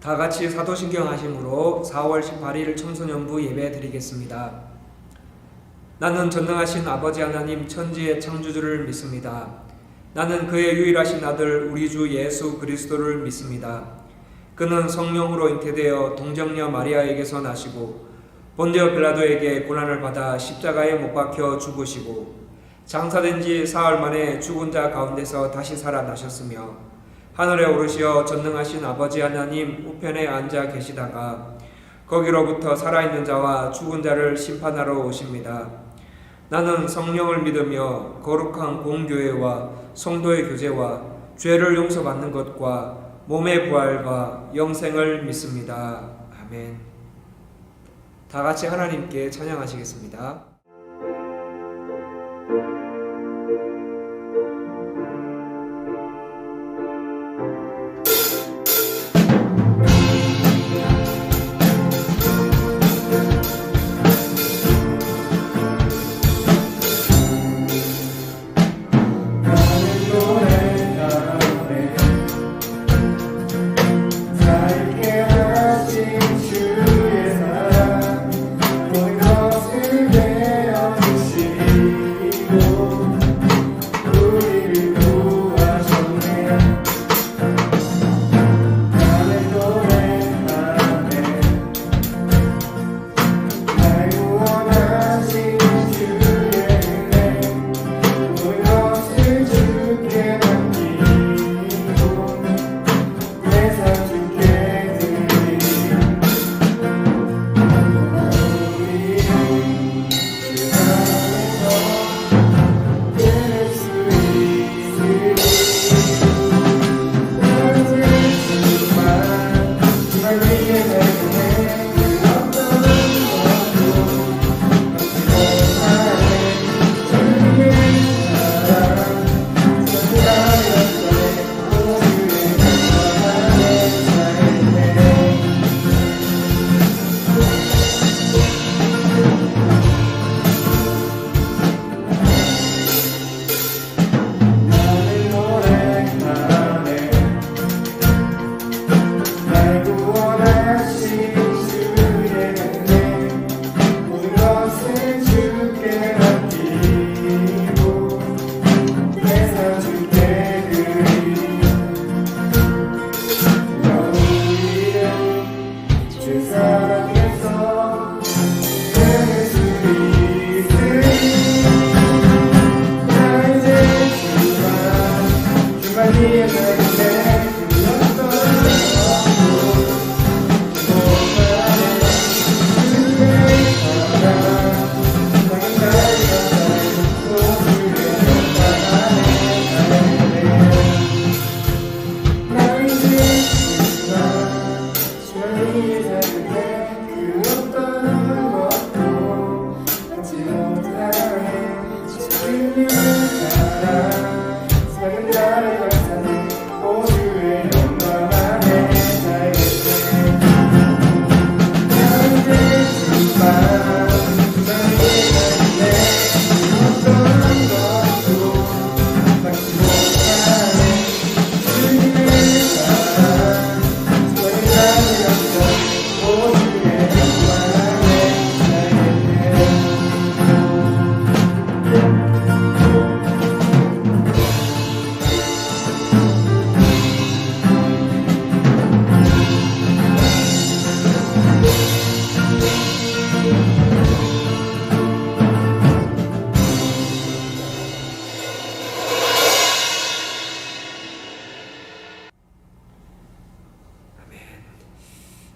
다 같이 사도신경 하심으로 4월 18일 청소년부 예배 드리겠습니다. 나는 전능하신 아버지 하나님 천지의 창조주를 믿습니다. 나는 그의 유일하신 아들 우리 주 예수 그리스도를 믿습니다. 그는 성령으로 잉태되어 동정녀 마리아에게서 나시고 본디오 빌라도에게 고난을 받아 십자가에 못 박혀 죽으시고 장사된 지 사흘 만에 죽은 자 가운데서 다시 살아나셨으며 하늘에 오르시어 전능하신 아버지 하나님 우편에 앉아 계시다가 거기로부터 살아있는 자와 죽은 자를 심판하러 오십니다. 나는 성령을 믿으며 거룩한 공교회와 성도의 교제와 죄를 용서받는 것과 몸의 부활과 영생을 믿습니다. 아멘. 다 같이 하나님께 찬양하시겠습니다.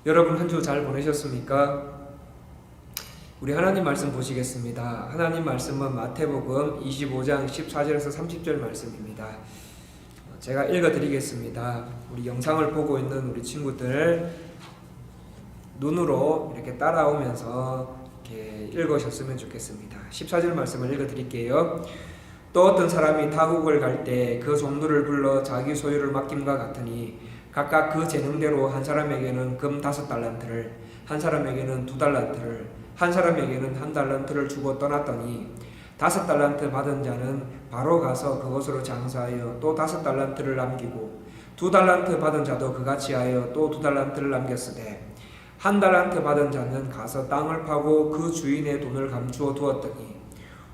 여러분 한 주 잘 보내셨습니까? 우리 하나님 말씀 보시겠습니다. 하나님 말씀은 마태복음 25장 14절에서 30절 말씀입니다. 제가 읽어드리겠습니다. 우리 영상을 보고 있는 우리 친구들 눈으로 이렇게 따라오면서 이렇게 읽으셨으면 좋겠습니다. 14절 말씀을 읽어드릴게요. 또 어떤 사람이 타국을 갈 때 그 종들을 불러 자기 소유를 맡김과 같으니 각각 그 재능대로 한 사람에게는 금 5달란트를, 한 사람에게는 2달란트를, 한 사람에게는 1달란트를 주고 떠났더니 5달란트 받은 자는 바로 가서 그것으로 장사하여 또 5달란트를 남기고 2달란트 받은 자도 그같이 하여 또 2달란트를 남겼으되 1달란트 받은 자는 가서 땅을 파고 그 주인의 돈을 감추어 두었더니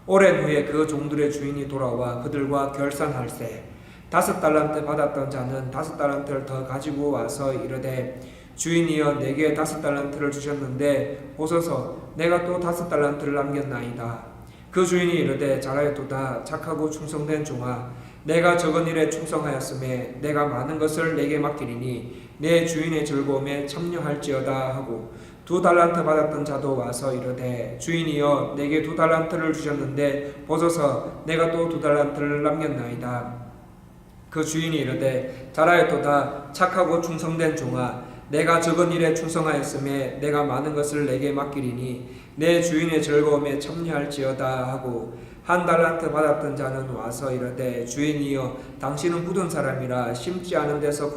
오랜 후에 그 종들의 주인이 돌아와 그들과 결산할세 5달란트 받았던 자는 5달란트를 더 가지고 와서 이르되 주인이여 내게 5달란트를 주셨는데 보소서 내가 또 5달란트를 남겼나이다. 그 주인이 이르되 잘하였도다 착하고 충성된 종아 내가 적은 일에 충성하였음에 내가 많은 것을 내게 맡기리니 내 주인의 즐거움에 참여할지어다 하고 2달란트 받았던 자도 와서 이르되 주인이여 내게 2달란트를 주셨는데 보소서 내가 또 2달란트를 남겼나이다. 그 주인이 이르되 잘하였도다 착하고 충성된 종아 내가 적은 일에 충성하였음에 내가 많은 것을 내게 맡기리니 내 주인의 즐거움에 참여할지어다 하고 1달란트 받았던 자는 와서 이르되 주인이여 당신은 굳은 사람이라 심지 않은 데서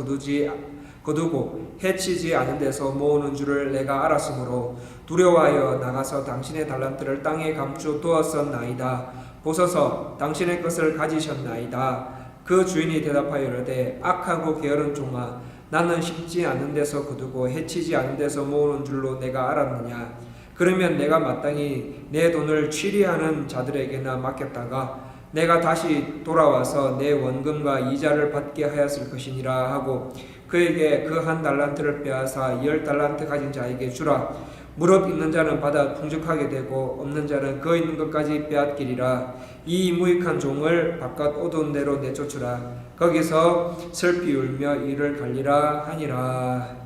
거두고 해치지 않은 데서 모으는 줄을 내가 알았으므로 두려워하여 나가서 당신의 달란트를 땅에 감추어 두었었나이다. 보소서 당신의 것을 가지셨나이다. 그 주인이 대답하여 이르되 악하고 게으른 종아 나는 심지 않은 데서 거두고 해치지 않은 데서 모으는 줄로 내가 알았느냐. 그러면 내가 마땅히 내 돈을 취리하는 자들에게나 맡겼다가 내가 다시 돌아와서 내 원금과 이자를 받게 하였을 것이니라 하고 그에게 그 1달란트를 빼앗아 10달란트 가진 자에게 주라. 무릇 있는 자는 받아 풍족하게 되고 없는 자는 그 있는 것까지 빼앗기리라. 이 무익한 종을 바깥 어두운 데로 내쫓으라. 거기서 슬피 울며 이를 갈리라 하니라.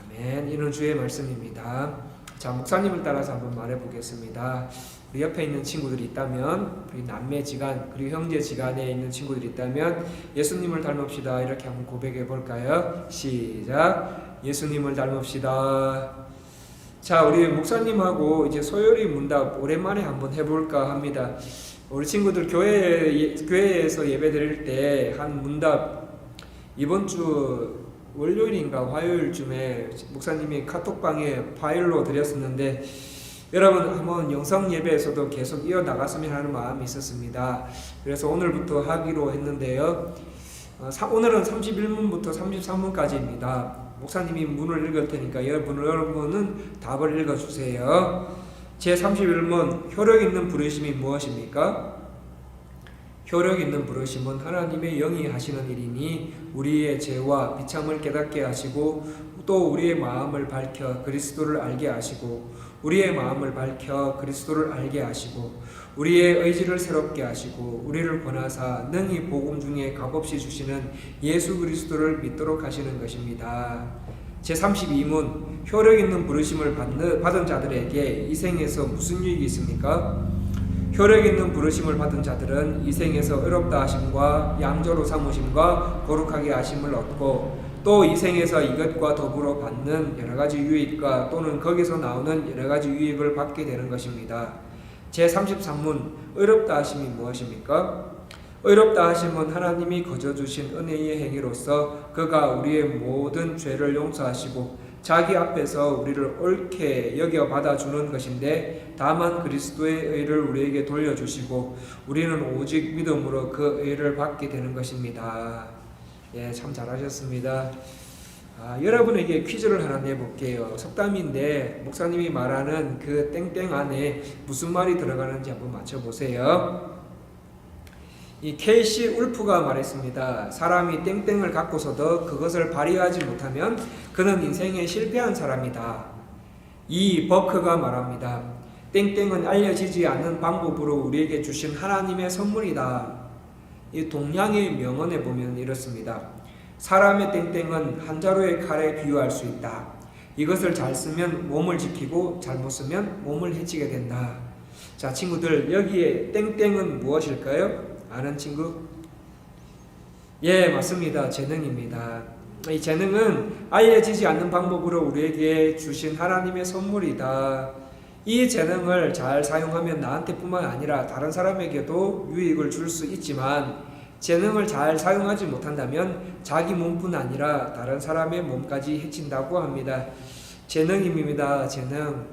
아멘. 이는 주의 말씀입니다. 자, 목사님을 따라서 한번 말해 보겠습니다. 우리 옆에 있는 친구들이 있다면, 우리 남매지간 그리고 형제지간에 있는 친구들이 있다면 예수님을 닮읍시다 이렇게 한번 고백해 볼까요? 시작. 예수님을 닮읍시다. 자, 우리 목사님하고 이제 소요리 문답 오랜만에 한번 해볼까 합니다. 우리 친구들 교회에서 예배 드릴 때 한 문답 이번 주 월요일인가 화요일쯤에 목사님이 카톡방에 파일로 드렸었는데 여러분 한번 영상 예배에서도 계속 이어나갔으면 하는 마음이 있었습니다. 그래서 오늘부터 하기로 했는데요. 오늘은 31문부터 33문까지입니다. 목사님이 문을 읽을 테니까 여러분은 답을 읽어주세요. 제31문 효력 있는 부르심이 무엇입니까? 효력 있는 부르심은 하나님의 영이 하시는 일이니 우리의 죄와 비참을 깨닫게 하시고 또 우리의 마음을 밝혀 그리스도를 알게 하시고 우리의 마음을 밝혀 그리스도를 알게 하시고 우리의 의지를 새롭게 하시고 우리를 권하사 능히 복음 중에 값없이 주시는 예수 그리스도를 믿도록 하시는 것입니다. 제32문 효력 있는 부르심을 받은 자들에게 이 생에서 무슨 유익이 있습니까? 효력 있는 부르심을 받은 자들은 이 생에서 의롭다 하심과 양조로 삼으심과 거룩하게 하심을 얻고 또 이 생에서 이것과 더불어 받는 여러가지 유익과 또는 거기서 나오는 여러가지 유익을 받게 되는 것입니다. 제33문 의롭다 하심이 무엇입니까? 의롭다 하심은 하나님이 거저 주신 은혜의 행위로서 그가 우리의 모든 죄를 용서하시고 자기 앞에서 우리를 옳게 여겨 받아주는 것인데 다만 그리스도의 의를 우리에게 돌려주시고 우리는 오직 믿음으로 그 의를 받게 되는 것입니다. 예, 참 잘하셨습니다. 여러분에게 퀴즈를 하나 내볼게요. 속담인데 목사님이 말하는 그 땡땡 안에 무슨 말이 들어가는지 한번 맞춰보세요. 이 케이시 울프가 말했습니다. 사람이 땡땡을 갖고서도 그것을 발휘하지 못하면 그는 인생에 실패한 사람이다. 이 버크가 말합니다. 땡땡은 알려지지 않는 방법으로 우리에게 주신 하나님의 선물이다. 이 동양의 명언에 보면 이렇습니다. 사람의 땡땡은 한 자루의 칼에 비유할 수 있다. 이것을 잘 쓰면 몸을 지키고 잘못 쓰면 몸을 해치게 된다. 자, 친구들 여기에 땡땡은 무엇일까요? 아는 친구? 예, 맞습니다. 재능입니다. 이 재능은 알려지지 않는 방법으로 우리에게 주신 하나님의 선물이다. 이 재능을 잘 사용하면 나한테뿐만 아니라 다른 사람에게도 유익을 줄 수 있지만 재능을 잘 사용하지 못한다면 자기 몸뿐 아니라 다른 사람의 몸까지 해친다고 합니다. 재능입니다. 재능.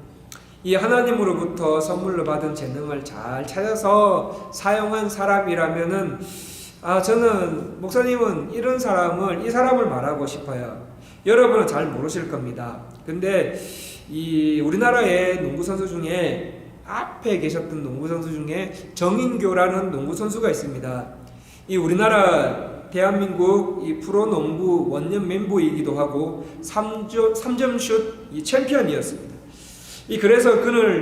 이 하나님으로부터 선물로 받은 재능을 잘 찾아서 사용한 사람이라면은 저는 목사님은 이 사람을 말하고 싶어요. 여러분은 잘 모르실 겁니다. 근데 이 우리나라의 농구 선수 중에 앞에 계셨던 농구 선수 중에 정인교라는 농구 선수가 있습니다. 이 우리나라 대한민국 이 프로농구 원년 멤버이기도 하고 3점 슛 챔피언이었습니다. 그래서 그는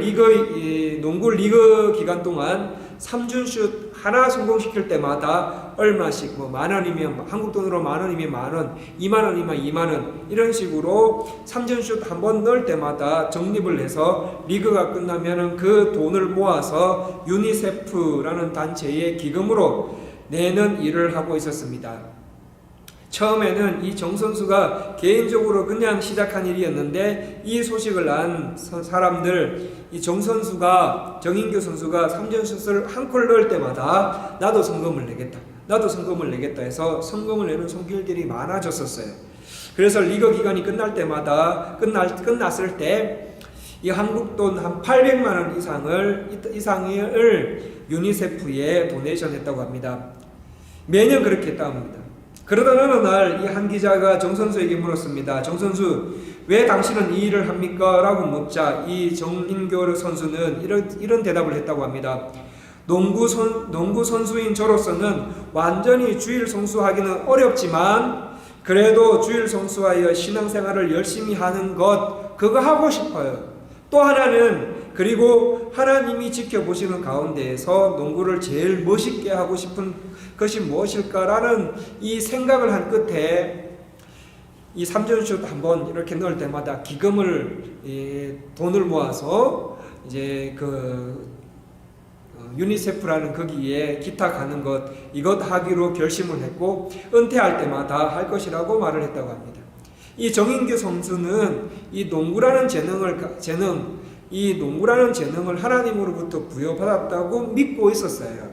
농구 리그 기간 동안 3점 슛 하나 성공시킬 때마다 얼마씩 만 원이면 한국 돈으로 만 원이면 만 원, 2만 원이면 2만 원 이런 식으로 3점 슛 한 번 넣을 때마다 적립을 해서 리그가 끝나면은 그 돈을 모아서 유니세프라는 단체의 기금으로 내는 일을 하고 있었습니다. 처음에는 이 정 선수가 개인적으로 그냥 시작한 일이었는데 이 소식을 난 사람들, 이 정인규 선수가 3점 슛을 한 골 넣을 때마다 나도 성금을 내겠다 해서 성금을 내는 손길들이 많아졌었어요. 그래서 리그 기간이 끝났을 때 이 한국 돈 한 800만 원 이상을 유니세프에 도네이션 했다고 합니다. 매년 그렇게 했다고 합니다. 그러던 어느 날 이 한 기자가 정 선수에게 물었습니다. 정 선수, 왜 당신은 이 일을 합니까? 라고 묻자 이 정인교 선수는 이런 대답을 했다고 합니다. 농구 선수인 저로서는 완전히 주일 성수하기는 어렵지만 그래도 주일 성수하여 신앙생활을 열심히 하는 그거 하고 싶어요. 또 하나는 그리고 하나님이 지켜보시는 가운데에서 농구를 제일 멋있게 하고 싶은 것이 무엇일까라는 이 생각을 한 끝에 이 3점슛 한번 이렇게 넣을 때마다 돈을 모아서 이제 유니세프라는 거기에 기타 가는 이것 하기로 결심을 했고 은퇴할 때마다 할 것이라고 말을 했다고 합니다. 이 정인규 선수는 이 농구라는 재능을 하나님으로부터 부여받았다고 믿고 있었어요.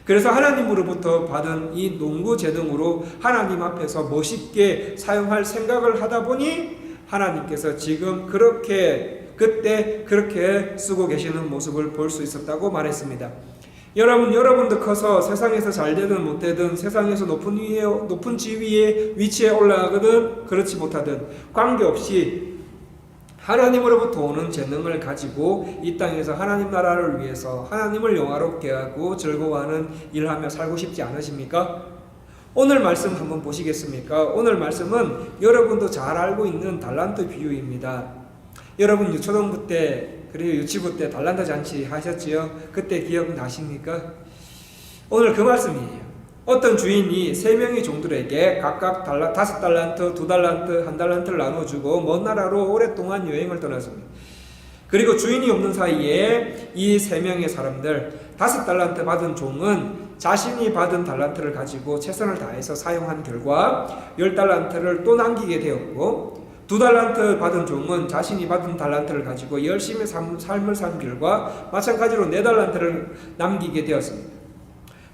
그래서 하나님으로부터 받은 이 농구 재능으로 하나님 앞에서 멋있게 사용할 생각을 하다 보니 하나님께서 지금 그때 그렇게 쓰고 계시는 모습을 볼 수 있었다고 말했습니다. 여러분도 커서 세상에서 잘 되든 못 되든 세상에서 높은 지위에 위치에 올라가든 그렇지 못하든 관계없이 하나님으로부터 오는 재능을 가지고 이 땅에서 하나님 나라를 위해서 하나님을 영화롭게 하고 즐거워하는 일하며 살고 싶지 않으십니까? 오늘 말씀 한번 보시겠습니까? 오늘 말씀은 여러분도 잘 알고 있는 달란트 비유입니다. 여러분 초등부 때 그리고 유치부 때 달란트 잔치 하셨지요? 그때 기억나십니까? 오늘 그 말씀이에요. 어떤 주인이 3명의 종들에게 각각 5달란트, 2달란트, 1달란트를 나눠주고 먼 나라로 오랫동안 여행을 떠났습니다. 그리고 주인이 없는 사이에 이 3명의 사람들 5달란트 받은 종은 자신이 받은 달란트를 가지고 최선을 다해서 사용한 결과 10달란트를 또 남기게 되었고 2달란트 받은 종은 자신이 받은 달란트를 가지고 열심히 삶을 산 결과 마찬가지로 4달란트를 남기게 되었습니다.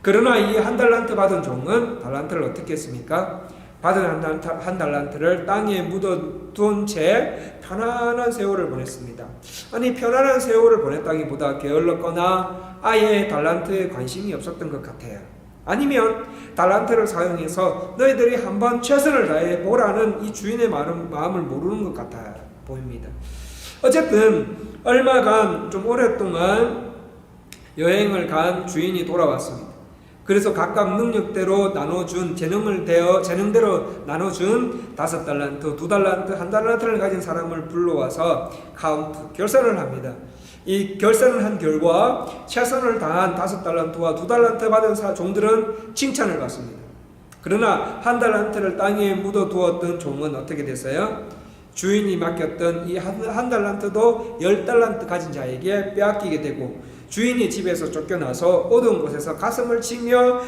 그러나 이 1달란트 받은 종은 달란트를 어떻게 했습니까? 받은 한 달란트를 땅에 묻어둔 채 편안한 세월을 보냈습니다. 아니 편안한 세월을 보냈다기보다 게을렀거나 아예 달란트에 관심이 없었던 것 같아요. 아니면 달란트를 사용해서 너희들이 한번 최선을 다해 보라는 이 주인의 마음을 모르는 것 같아 보입니다. 어쨌든 얼마간 좀 오랫동안 여행을 간 주인이 돌아왔습니다. 그래서 각각 능력대로 나눠준 재능대로 나눠준 5달란트, 2달란트, 1달란트를 가진 사람을 불러와서 결산을 합니다. 이 결산을 한 결과 최선을 다한 5달란트와 2달란트 받은 종들은 칭찬을 받습니다. 그러나 1달란트를 땅에 묻어두었던 종은 어떻게 됐어요? 주인이 맡겼던 이 1달란트도 10달란트 가진 자에게 빼앗기게 되고 주인이 집에서 쫓겨나서 어두운 곳에서 가슴을 치며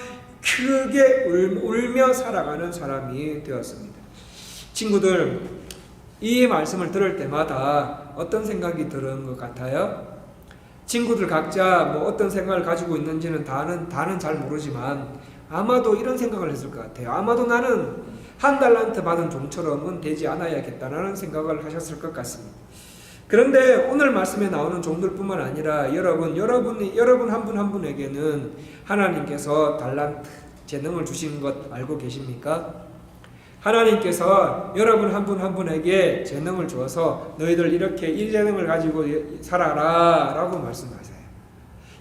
크게 울며 살아가는 사람이 되었습니다. 친구들, 이 말씀을 들을 때마다 어떤 생각이 드는 것 같아요? 친구들 각자 어떤 생각을 가지고 있는지는 다는 잘 모르지만 아마도 이런 생각을 했을 것 같아요. 아마도 나는 1달란트 받은 종처럼은 되지 않아야겠다라는 생각을 하셨을 것 같습니다. 그런데 오늘 말씀에 나오는 종들뿐만 아니라 여러분 한 분 한 분에게는 하나님께서 달란트, 재능을 주신 것 알고 계십니까? 하나님께서 여러분 한 분 한 분에게 재능을 주어서 너희들 이렇게 이 재능을 가지고 살아라 라고 말씀하세요.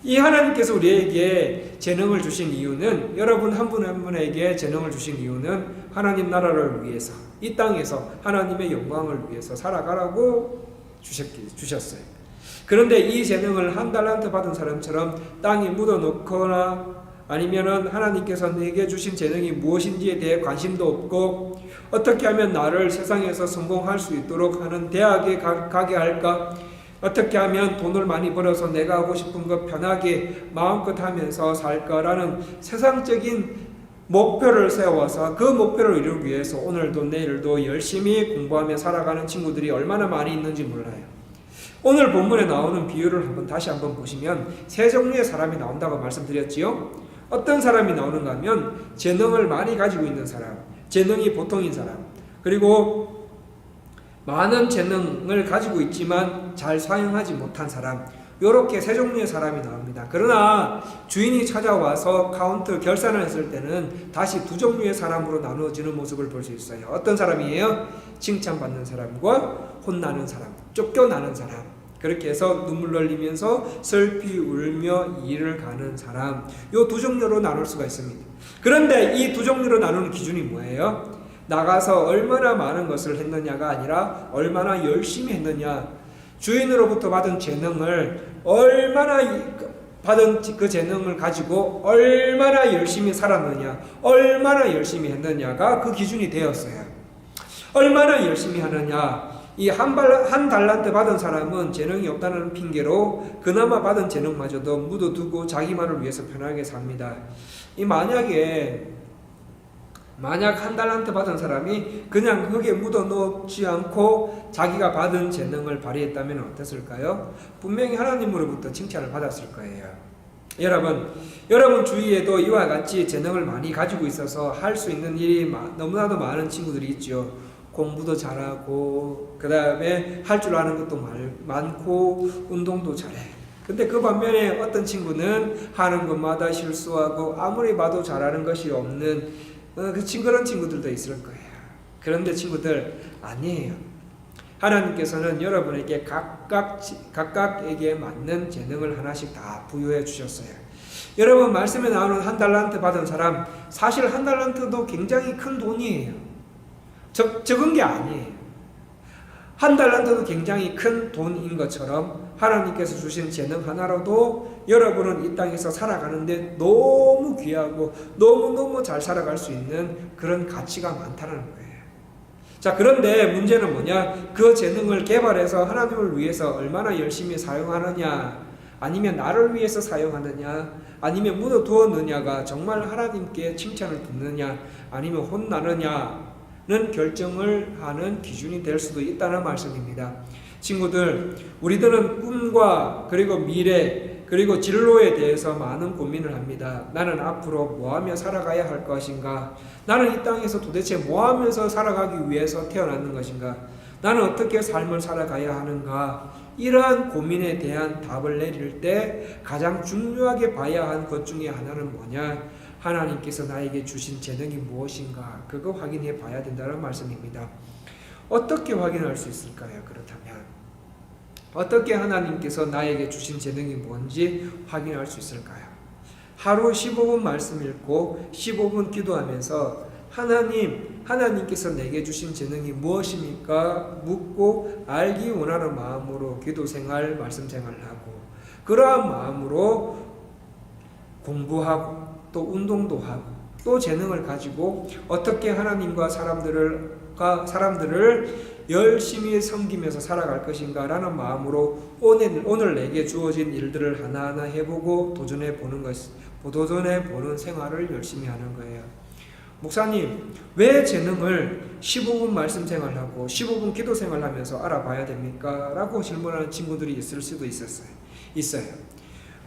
이 하나님께서 우리에게 재능을 주신 이유는, 여러분 한 분 한 분에게 재능을 주신 이유는 하나님 나라를 위해서, 이 땅에서 하나님의 영광을 위해서 살아가라고 주셨어요. 그런데 이 재능을 한 달란트 받은 사람처럼 땅에 묻어놓거나 아니면은 하나님께서 내게 주신 재능이 무엇인지에 대해 관심도 없고, 어떻게 하면 나를 세상에서 성공할 수 있도록 하는 대학에 가게 할까, 어떻게 하면 돈을 많이 벌어서 내가 하고 싶은 것 편하게 마음껏 하면서 살까라는 세상적인 목표를 세워서 그 목표를 이루기 위해서 오늘도 내일도 열심히 공부하며 살아가는 친구들이 얼마나 많이 있는지 몰라요. 오늘 본문에 나오는 비유를 다시 한번 보시면 세 종류의 사람이 나온다고 말씀드렸지요. 어떤 사람이 나오는가 하면 재능을 많이 가지고 있는 사람, 재능이 보통인 사람, 그리고 많은 재능을 가지고 있지만 잘 사용하지 못한 사람, 이렇게 세 종류의 사람이 나옵니다. 그러나 주인이 찾아와서 결산을 했을 때는 다시 두 종류의 사람으로 나누어지는 모습을 볼 수 있어요. 어떤 사람이에요? 칭찬받는 사람과 혼나는 사람, 쫓겨나는 사람, 그렇게 해서 눈물 흘리면서 슬피 울며 일을 가는 사람, 이 두 종류로 나눌 수가 있습니다. 그런데 이 두 종류로 나누는 기준이 뭐예요? 나가서 얼마나 많은 것을 했느냐가 아니라 얼마나 열심히 했느냐, 주인으로부터 받은 재능을 얼마나 받은 그 재능을 가지고 얼마나 열심히 살았느냐, 얼마나 열심히 했느냐가 그 기준이 되었어요. 얼마나 열심히 하느냐, 이 한 달란트 받은 사람은 재능이 없다는 핑계로 그나마 받은 재능마저도 묻어두고 자기만을 위해서 편하게 삽니다. 만약 한 달란트 받은 사람이 그냥 흙에 묻어놓지 않고 자기가 받은 재능을 발휘했다면 어땠을까요? 분명히 하나님으로부터 칭찬을 받았을 거예요. 여러분 주위에도 이와 같이 재능을 많이 가지고 있어서 할 수 있는 일이 너무나도 많은 친구들이 있죠. 공부도 잘하고, 그 다음에 할 줄 아는 것도 많고, 운동도 잘해. 근데 그 반면에 어떤 친구는 하는 것마다 실수하고 아무리 봐도 잘하는 것이 없는 그런 친구들도 있을 거예요. 그런데 친구들, 아니에요. 하나님께서는 여러분에게 각각에게 맞는 재능을 하나씩 다 부여해 주셨어요. 여러분 말씀에 나오는 한 달란트 받은 사람, 사실 한 달란트도 굉장히 큰 돈이에요. 적은 게 아니에요. 한 달란트도 굉장히 큰 돈인 것처럼 하나님께서 주신 재능 하나로도 여러분은 이 땅에서 살아가는데 너무 귀하고 너무너무 잘 살아갈 수 있는 그런 가치가 많다는 거예요. 자, 그런데 문제는 뭐냐? 그 재능을 개발해서 하나님을 위해서 얼마나 열심히 사용하느냐, 아니면 나를 위해서 사용하느냐, 아니면 묻어두었느냐가 정말 하나님께 칭찬을 듣느냐, 아니면 혼나느냐 는 결정을 하는 기준이 될 수도 있다는 말씀입니다. 친구들, 우리들은 꿈과 그리고 미래 그리고 진로에 대해서 많은 고민을 합니다. 나는 앞으로 뭐하며 살아가야 할 것인가? 나는 이 땅에서 도대체 뭐하면서 살아가기 위해서 태어났는 것인가? 나는 어떻게 삶을 살아가야 하는가? 이러한 고민에 대한 답을 내릴 때 가장 중요하게 봐야 한 것 중에 하나는 뭐냐? 하나님께서 나에게 주신 재능이 무엇인가? 그거 확인해 봐야 된다는 말씀입니다. 어떻게 확인할 수 있을까요? 그렇다면 어떻게 하나님께서 나에게 주신 재능이 뭔지 확인할 수 있을까요? 하루 15분 말씀 읽고 15분 기도하면서 하나님께서 내게 주신 재능이 무엇입니까? 묻고 알기 원하는 마음으로 기도 생활, 말씀 생활을 하고, 그러한 마음으로 공부하고 또 운동도 하고 또 재능을 가지고 어떻게 하나님과 사람들을 열심히 섬기면서 살아갈 것인가 라는 마음으로 오늘 내게 주어진 일들을 하나하나 해보고 도전해 보는 생활을 열심히 하는 거예요. 목사님, 왜 재능을 15분 말씀 생활하고 15분 기도 생활하면서 알아봐야 됩니까? 라고 질문하는 친구들이 있을 수도 있어요.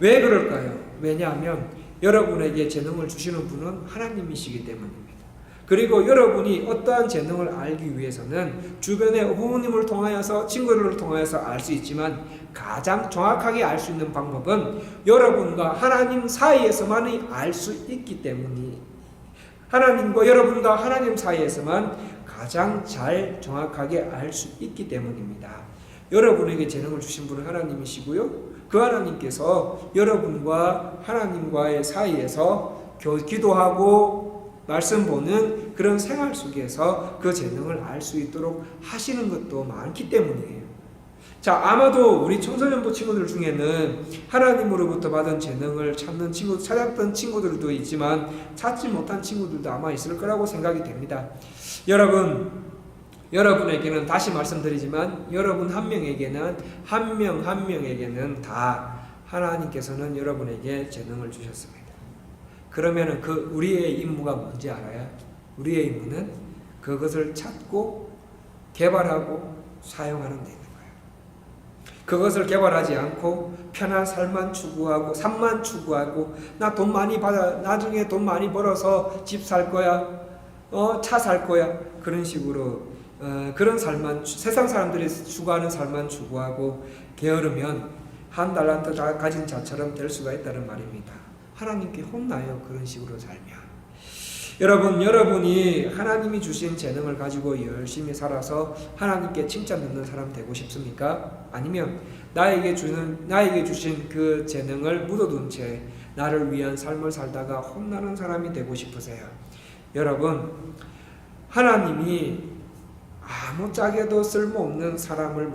왜 그럴까요? 왜냐하면 여러분에게 재능을 주시는 분은 하나님이시기 때문입니다. 그리고 여러분이 어떠한 재능을 알기 위해서는 주변의 부모님을 통하여서, 친구들을 통하여서 알 수 있지만 가장 정확하게 알 수 있는 방법은 여러분과 하나님 사이에서만이 알 수 있기 때문이 하나님과 여러분과 하나님 사이에서만 가장 잘 정확하게 알 수 있기 때문입니다. 여러분에게 재능을 주신 분은 하나님이시고요. 그 하나님께서 여러분과 하나님과의 사이에서 기도하고 말씀 보는 그런 생활 속에서 그 재능을 알 수 있도록 하시는 것도 많기 때문이에요. 자, 아마도 우리 청소년부 친구들 중에는 하나님으로부터 받은 재능을 찾았던 친구들도 있지만 찾지 못한 친구들도 아마 있을 거라고 생각이 됩니다. 여러분에게는 다시 말씀드리지만 여러분 한 명에게는 한 명에게는 다 하나님께서는 여러분에게 재능을 주셨습니다. 그러면은 우리의 임무가 뭔지 알아요? 우리의 임무는 그것을 찾고 개발하고 사용하는 데 있는 거예요. 그것을 개발하지 않고 편한 삶만 추구하고 삶만 추구하고 나 돈 많이 받아 나중에 돈 많이 벌어서 집 살 거야, 차 살 거야, 그런 식으로 그런 삶만 세상 사람들이 추구하는 삶만 추구하고 게으르면 한 달란트 다 가진 자처럼 될 수가 있다는 말입니다. 하나님께 혼나요. 그런 식으로 살면. 여러분이 하나님이 주신 재능을 가지고 열심히 살아서 하나님께 칭찬 듣는 사람 되고 싶습니까? 아니면 나에게 주신 그 재능을 묻어둔 채 나를 위한 삶을 살다가 혼나는 사람이 되고 싶으세요? 여러분, 하나님이 아무짝에도 쓸모없는 사람을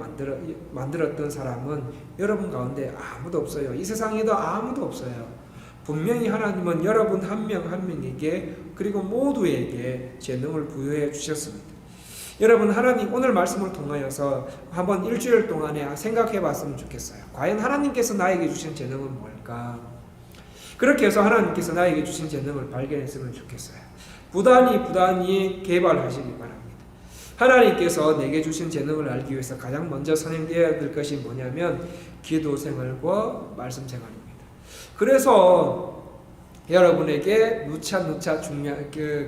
만들었던 사람은 여러분 가운데 아무도 없어요. 이 세상에도 아무도 없어요. 분명히 하나님은 여러분 한 명에게 그리고 모두에게 재능을 부여해 주셨습니다. 여러분, 하나님 오늘 말씀을 통하여서 한번 일주일 동안에 생각해 봤으면 좋겠어요. 과연 하나님께서 나에게 주신 재능은 뭘까? 그렇게 해서 하나님께서 나에게 주신 재능을 발견했으면 좋겠어요. 부단히 개발하시기 바랍니다. 하나님께서 내게 주신 재능을 알기 위해서 가장 먼저 선행되어야 될 것이 뭐냐면 기도 생활과 말씀 생활입니다. 그래서 여러분에게 누차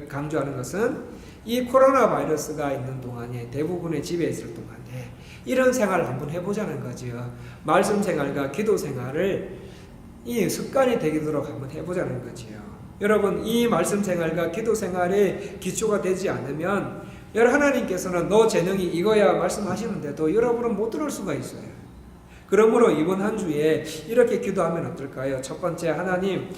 강조하는 것은 이 코로나 바이러스가 있는 동안에 대부분의 집에 있을 동안에 이런 생활을 한번 해보자는 거죠. 말씀 생활과 기도 생활을 이 습관이 되도록 한번 해보자는 거죠. 여러분, 이 말씀 생활과 기도 생활에 기초가 되지 않으면 하나님께서는 너 재능이 이거야 말씀하시는데도 여러분은 못 들을 수가 있어요. 그러므로 이번 한 주에 이렇게 기도하면 어떨까요? 첫 번째, 하나님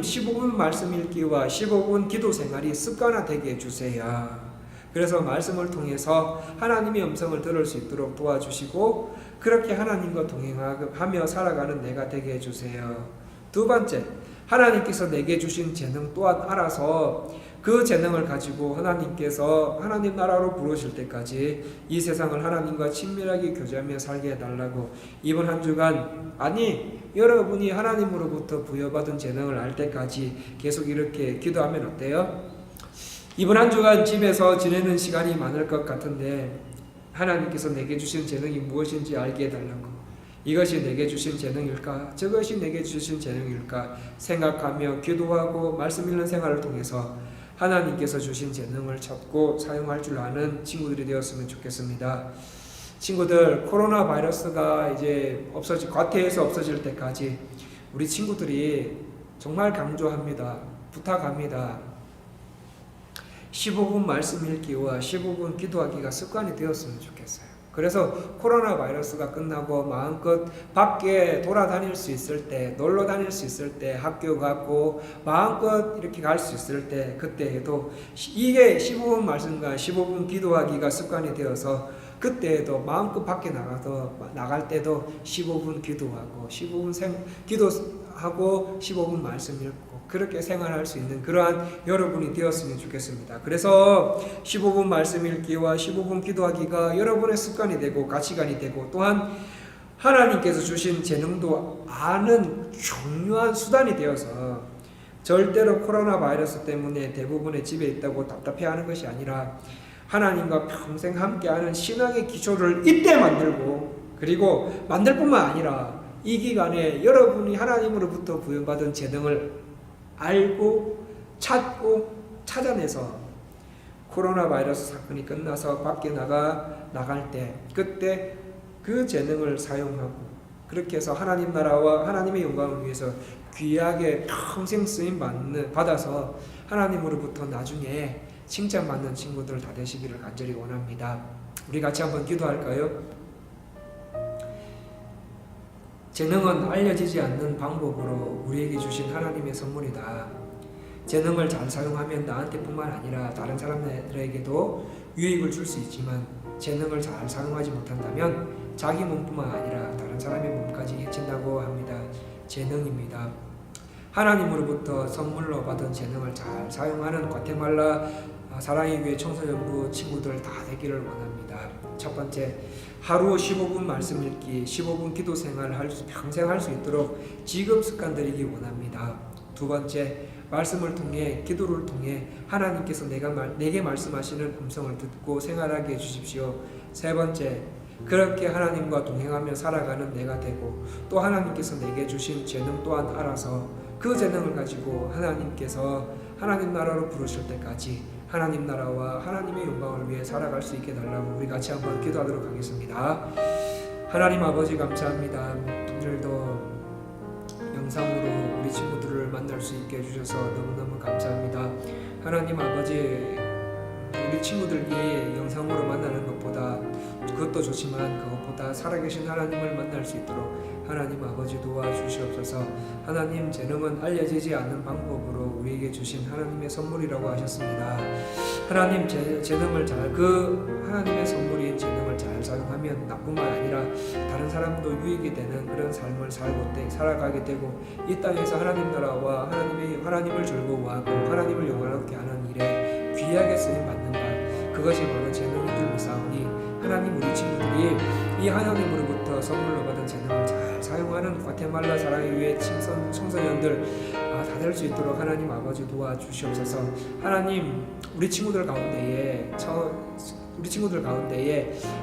15분 말씀 읽기와 15분 기도 생활이 습관화되게 해주세요. 그래서 말씀을 통해서 하나님의 음성을 들을 수 있도록 도와주시고 그렇게 하나님과 동행하며 살아가는 내가 되게 해주세요. 두 번째, 하나님께서 내게 주신 재능 또한 알아서 그 재능을 가지고 하나님께서 하나님 나라로 부르실 때까지 이 세상을 하나님과 친밀하게 교제하며 살게 해달라고 이번 한 주간 여러분이 하나님으로부터 부여받은 재능을 알 때까지 계속 이렇게 기도하면 어때요? 이번 한 주간 집에서 지내는 시간이 많을 것 같은데 하나님께서 내게 주신 재능이 무엇인지 알게 해달라고, 이것이 내게 주신 재능일까? 저것이 내게 주신 재능일까? 생각하며 기도하고 말씀 읽는 생활을 통해서 하나님께서 주신 재능을 찾고 사용할 줄 아는 친구들이 되었으면 좋겠습니다. 친구들, 코로나 바이러스가 이제 과태에서 없어질 때까지 우리 친구들이 정말 강조합니다. 부탁합니다. 15분 말씀 읽기와 15분 기도하기가 습관이 되었으면 좋겠어요. 그래서 코로나 바이러스가 끝나고 마음껏 밖에 돌아다닐 수 있을 때, 놀러 다닐 수 있을 때, 학교 가고 마음껏 이렇게 갈 수 있을 때, 그때에도 이게 15분 말씀과 15분 기도하기가 습관이 되어서 그때에도 마음껏 밖에 나갈 때도 15분 기도하고 15분 기도하고 15분 말씀 읽고 그렇게 생활할 수 있는 그러한 여러분이 되었으면 좋겠습니다. 그래서 15분 말씀 읽기와 15분 기도하기가 여러분의 습관이 되고 가치관이 되고 또한 하나님께서 주신 재능도 아는 중요한 수단이 되어서 절대로 코로나 바이러스 때문에 대부분의 집에 있다고 답답해하는 것이 아니라 하나님과 평생 함께하는 신앙의 기초를 이때 만들고, 그리고 만들 뿐만 아니라 이 기간에 여러분이 하나님으로부터 부여받은 재능을 알고 찾고 찾아내서 코로나 바이러스 사건이 끝나서 밖에 나갈 때 그때 그 재능을 사용하고 그렇게 해서 하나님 나라와 하나님의 영광을 위해서 귀하게 평생 쓰임 받아서 하나님으로부터 나중에 칭찬받는 친구들 다 되시기를 간절히 원합니다. 우리 같이 한번 기도할까요? 재능은 알려지지 않는 방법으로 우리에게 주신 하나님의 선물이다. 재능을 잘 사용하면 나한테뿐만 아니라 다른 사람들에게도 유익을 줄 수 있지만 재능을 잘 사용하지 못한다면 자기 몸뿐만 아니라 다른 사람의 몸까지 해친다고 합니다. 재능입니다. 하나님으로부터 선물로 받은 재능을 잘 사용하는 과테말라 사랑의 교회 청소년부 친구들 다 되기를 원합니다. 첫 번째, 하루 15분 말씀 읽기, 15분 기도 생활을 평생 할 수 있도록 지금 습관 들이기 원합니다. 두 번째, 말씀을 통해 기도를 통해 하나님께서 내게 말씀하시는 음성을 듣고 생활하게 해주십시오. 세 번째, 그렇게 하나님과 동행하며 살아가는 내가 되고 또 하나님께서 내게 주신 재능 또한 알아서 그 재능을 가지고 하나님께서 하나님 나라로 부르실 때까지 하나님 나라와 하나님의 영광을 위해 살아갈 수 있게 달라고 우리 같이 한번 기도하도록 하겠습니다. 하나님 아버지 감사합니다. 오늘도 영상으로 우리 친구들을 만날 수 있게 해주셔서 너무너무 감사합니다. 하나님 아버지, 우리 친구들이 영상으로 만나는 것보다 그것도 좋지만 그것보다 살아계신 하나님을 만날 수 있도록 하나님 아버지 도와주시옵소서. 하나님, 재능은 알려지지 않는 방법으로 우리에게 주신 하나님의 선물이라고 하셨습니다. 하나님, 재능을 그 하나님의 선물인 재능을 잘 사용하면 나뿐만 아니라 다른 사람도 유익이 되는 그런 삶을 살아가게 되고 이 땅에서 하나님 나라와 하나님을 즐거워하고 하나님을 영원하게 하는 일에 귀하게 쓰임 받는 것, 그것이 바로 재능인 줄 믿사오니 하나님, 우리 친구들이 이 하나님으로부터 선물로 받은 재능을 잘 사용하는 과테말라 사랑의 교회 청소년들 다 될 수 있도록 하나님 아버지 도와주시옵소서. 하나님, 우리 친구들 가운데에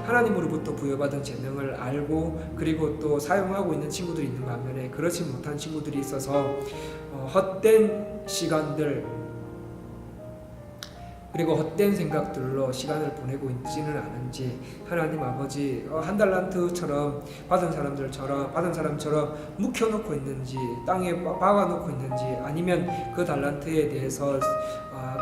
하나님으로부터 부여받은 재능을 알고 그리고 또 사용하고 있는 친구들이 있는 반면에 그렇지 못한 친구들이 있어서 헛된 시간들 그리고 헛된 생각들로 시간을 보내고 있지는 않은지 하나님 아버지 한 달란트처럼 받은 사람처럼 묵혀놓고 있는지 땅에 박아놓고 있는지 아니면 그 달란트에 대해서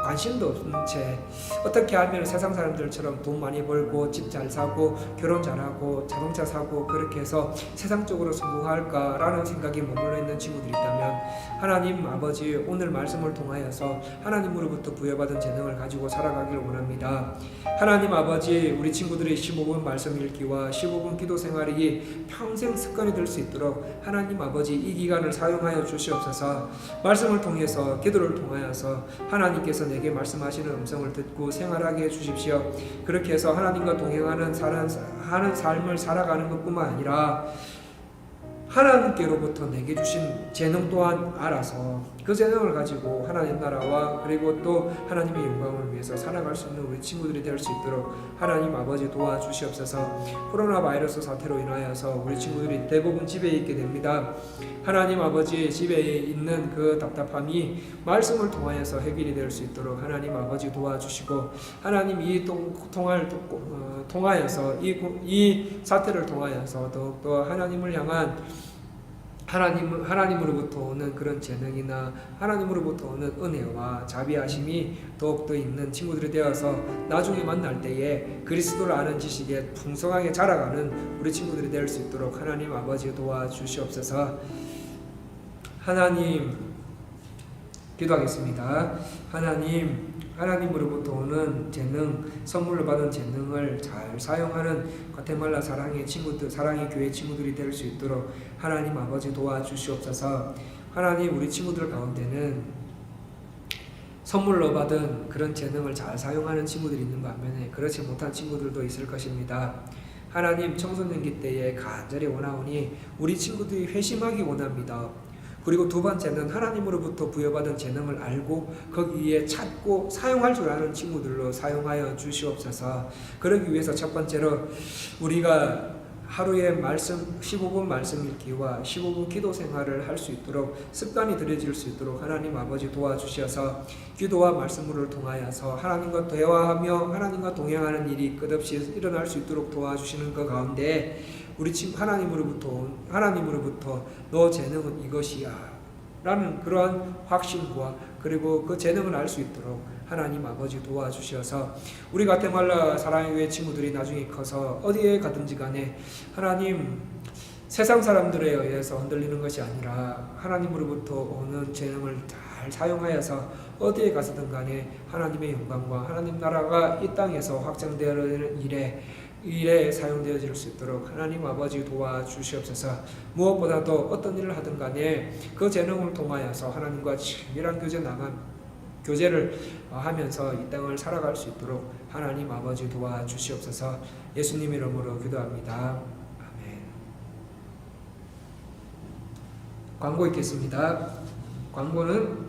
관심도 없는 채 어떻게 하면 세상 사람들처럼 돈 많이 벌고 집 잘 사고 결혼 잘하고 자동차 사고 그렇게 해서 세상적으로 성공할까라는 생각이 머물러 있는 친구들이 있다면 하나님 아버지, 오늘 말씀을 통하여서 하나님으로부터 부여받은 재능을 가지고 살아가기를 원합니다. 하나님 아버지, 우리 친구들의 15분 말씀 읽기와 15분 기도 생활이 평생 습관이 될 수 있도록 하나님 아버지, 이 기간을 사용하여 주시옵소서. 말씀을 통해서 기도를 통하여서 하나님께서 내게 말씀하시는 음성을 듣고 생활하게 해주십시오. 그렇게 해서 하나님과 동행하는 삶을 살아가는 것뿐만 아니라 하나님께로부터 내게 주신 재능 또한 알아서 그 재능을 가지고 하나님 나라와 그리고 또 하나님의 영광을 위해서 살아갈 수 있는 우리 친구들이 될 수 있도록 하나님 아버지 도와주시옵소서. 코로나 바이러스 사태로 인하여서 우리 친구들이 대부분 집에 있게 됩니다. 하나님 아버지, 집에 있는 그 답답함이 말씀을 통하여서 해결이 될 수 있도록 하나님 아버지 도와주시고 하나님 이 통하여서 이 사태를 통하여서 더욱더 하나님을 향한 하나님으로부터 오는 그런 재능이나 하나님으로부터 오는 은혜와 자비하심이 더욱더 있는 친구들이 되어서 나중에 만날 때에 그리스도를 아는 지식에 풍성하게 자라가는 우리 친구들이 될 수 있도록 하나님 아버지 도와주시옵소서. 하나님, 기도하겠습니다. 하나님으로부터 오는 재능, 선물로 받은 재능을 잘 사용하는 과테말라 사랑의 교회 친구들이 될 수 있도록 하나님 아버지 도와주시옵소서. 하나님, 우리 친구들 가운데는 선물로 받은 그런 재능을 잘 사용하는 친구들이 있는 반면에 그렇지 못한 친구들도 있을 것입니다. 하나님, 청소년기 때에 간절히 원하오니 우리 친구들이 회심하기 원합니다. 그리고 두 번째는 하나님으로부터 부여받은 재능을 알고 거기에 찾고 사용할 줄 아는 친구들로 사용하여 주시옵소서. 그러기 위해서 첫 번째로 우리가 하루에 15분 말씀 읽기와 15분 기도 생활을 할 수 있도록 습관이 들여질 수 있도록 하나님 아버지 도와주셔서 기도와 말씀을 통하여서 하나님과 대화하며 하나님과 동행하는 일이 끝없이 일어날 수 있도록 도와주시는 것 가운데 우리 친구 하나님으로부터 너 재능은 이것이야 라는 그러한 확신과 그리고 그 재능을 알 수 있도록 하나님 아버지 도와주셔서 우리 가테말라 사랑의 교회 친구들이 나중에 커서 어디에 가든지 간에 하나님 세상 사람들에 의해서 흔들리는 것이 아니라 하나님으로부터 오는 재능을 잘 사용하여서 어디에 가서든 간에 하나님의 영광과 하나님 나라가 이 땅에서 확장되는 일에 사용되어질 수 있도록 하나님 아버지 도와주시옵소서. 무엇보다도 어떤 일을 하든 간에 그 재능을 통하여서 하나님과 친밀한 교제를 하면서 이 땅을 살아갈 수 있도록 하나님 아버지 도와주시옵소서. 예수님 이름으로 기도합니다. 아멘. 광고 있겠습니다. 광고는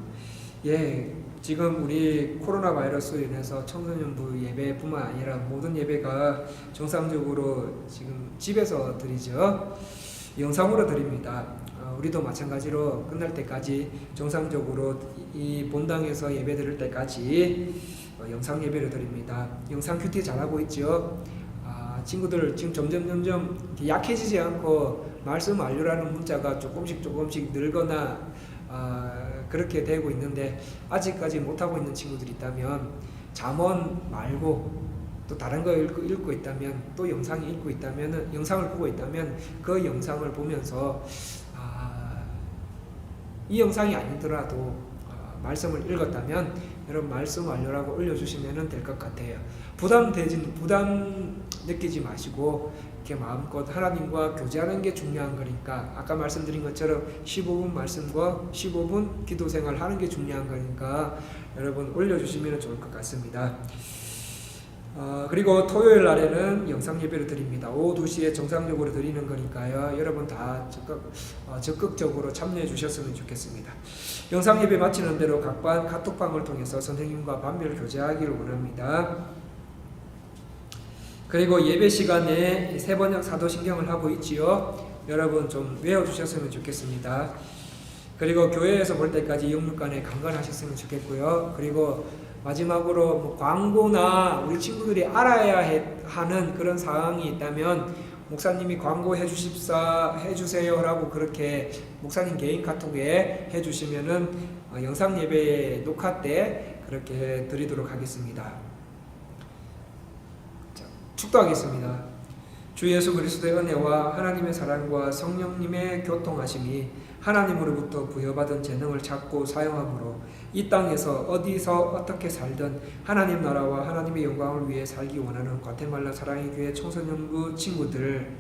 지금 우리 코로나 바이러스로 인해서 청소년부 예배뿐만 아니라 모든 예배가 정상적으로 지금 집에서 드리죠. 영상으로 드립니다. 우리도 마찬가지로 끝날 때까지 정상적으로 이 본당에서 예배 드릴 때까지 영상 예배를 드립니다. 영상 큐티 잘하고 있죠. 친구들 지금 점점 약해지지 않고 말씀 완료라는 문자가 조금씩 늘거나 그렇게 되고 있는데 아직까지 못하고 있는 친구들이 있다면 잠언 말고 또 다른 거 읽고 있다면 또 영상을 보고 있다면 그 영상을 보면서 이 영상이 아니더라도 말씀을 읽었다면 여러분 말씀 완료라고 올려주시면 될 것 같아요. 부담 느끼지 마시고 이렇게 마음껏 하나님과 교제하는 게 중요한 거니까 아까 말씀드린 것처럼 15분 말씀과 15분 기도 생활 하는 게 중요한 거니까 여러분 올려주시면 좋을 것 같습니다. 그리고 토요일 날에는 영상 예배를 드립니다. 오후 2시에 정상적으로 드리는 거니까요. 여러분 다 적극적으로 참여해 주셨으면 좋겠습니다. 영상 예배 마치는 대로 각 반 카톡방을 통해서 선생님과 반별 교제하기를 원합니다. 그리고 예배 시간에 세번역 사도신경을 하고 있지요. 여러분 좀 외워주셨으면 좋겠습니다. 그리고 교회에서 볼 때까지 영육간에 강건하셨으면 좋겠고요. 그리고 마지막으로 광고나 우리 친구들이 알아야 하는 그런 사항이 있다면 목사님이 광고해 주세요라고 그렇게 목사님 개인 카톡에 해주시면은 영상 예배 녹화 때 그렇게 드리도록 하겠습니다. 축도하겠습니다. 주 예수 그리스도의 은혜와 하나님의 사랑과 성령님의 교통하심이 하나님으로부터 부여받은 재능을 찾고 사용함으로 이 땅에서 어디서 어떻게 살든 하나님 나라와 하나님의 영광을 위해 살기 원하는 과테말라 사랑의 교회 청소년부 친구들,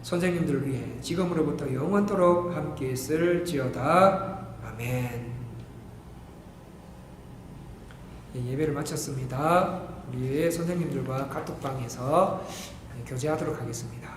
선생님들을 위해 지금으로부터 영원토록 함께 있을지어다. 아멘. 예배를 마쳤습니다. 우리 선생님들과 카톡방에서 교제하도록 하겠습니다.